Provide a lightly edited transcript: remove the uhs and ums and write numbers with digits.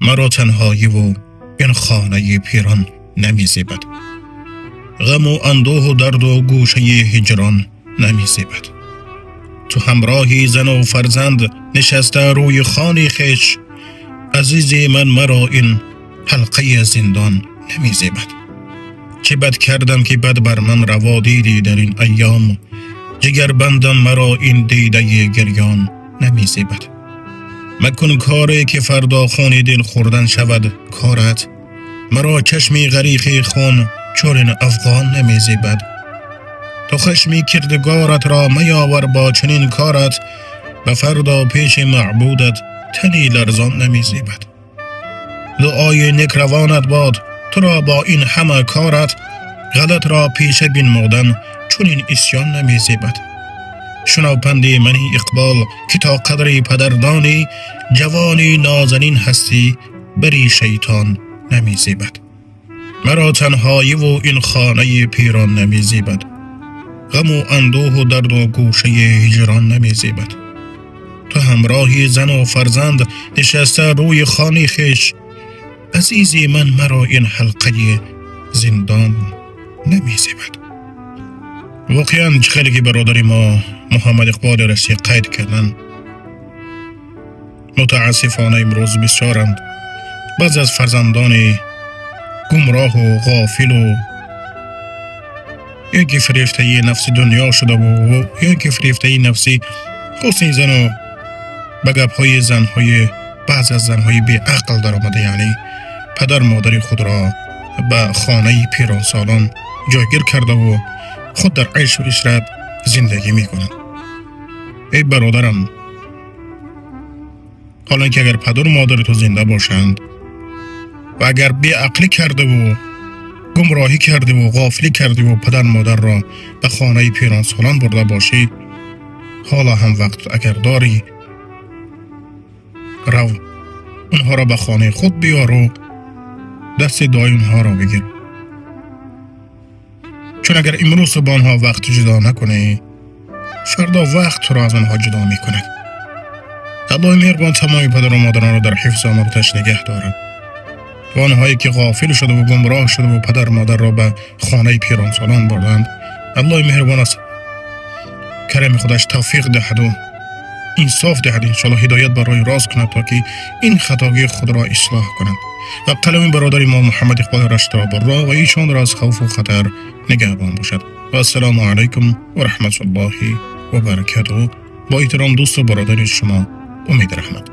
مرا تنهایی و این خانه پیران نمیزیبد. غم و اندوه و درد و گوشه هجران نمیزیبد. تو همراهی زن و فرزند نشسته روی خانه خیش، عزیزی من مرا این حلقه زندان نمیزیبد. چه بد کردم که بد بر من روا دیدی در این ایام، جگر بندم مرا این دیده گریان نمیزیبد. مکن کاری که فردا خون دل خوردن شود کارت، مرا چشمی غریق خون چون افغان نمیزیبد. تو خشمی کردگارت را میاور با چنین کارت، به فردا پیش معبودت تنی لرزان نمیزیبد. دعای نک روانت باد تو را با این همه کارت، غلط را پیش بنمودن چون این اسیان نمیزیبد. شنو پندی منی اقبال که تا قدری پدردانی، جوانی نازنین هستی بری شیطان نمیزیبد. مرا تنهایی و این خانه پیران نمیزیبد. غم و اندوه و درد و گوشه هجران نمیزیبد. تو همراهی زن و فرزند نشسته روی خانه خیش، عزیزی من مرا این حلقه زندان نمیزیبد. واقعا خیلی که برادری ما محمد اقبال رسی قید کردن. متاسفانه امروز بسیارند بعض از فرزندان گمراه و غافل و یکی فریفته نفسی دنیا شده و یکی فریفته نفسی حسن زن و بگب های زن های بعض از زن های بی عقل در آمده، یعنی پدر مادر خود را به خانه پیران سالان جایگیر کرده و خود در عیش و عشرت زندگی می کنند. ای برادرم، حالا که اگر پدر و مادر تو زنده باشند و اگر بی عقلی کرده و گمراهی کرده و غافلی کرده و پدر مادر را به خانه پیران سالان برده باشی، حالا هم وقت اگر داری رو اونها را به خانه خود بیار و دست دای اونها را بگیر. چون اگر امروز با آنها وقت جدا نکنی، فردا وقت را از آنها جدا می کند. الله مهربان تمام پدر و مادران را در حفظ و امانتش نگه دارد و آنهایی که غافل شده و گمراه شده و پدر مادر را به خانه پیران سالان بردند، الله مهربان است کرم خودش توفیق دهد و انصاف دهد، انشاءالله هدایت برای راست کند تا که این خطاگی خود را اصلاح کنند و قلم برادر ما محمد اقبال رشت را بر راه و ایشان را از خوف و خطر نگهبان باشد. و السلام علیکم و رحمت الله و برکاته. با احترام دوست و برادر شما امید رحمت.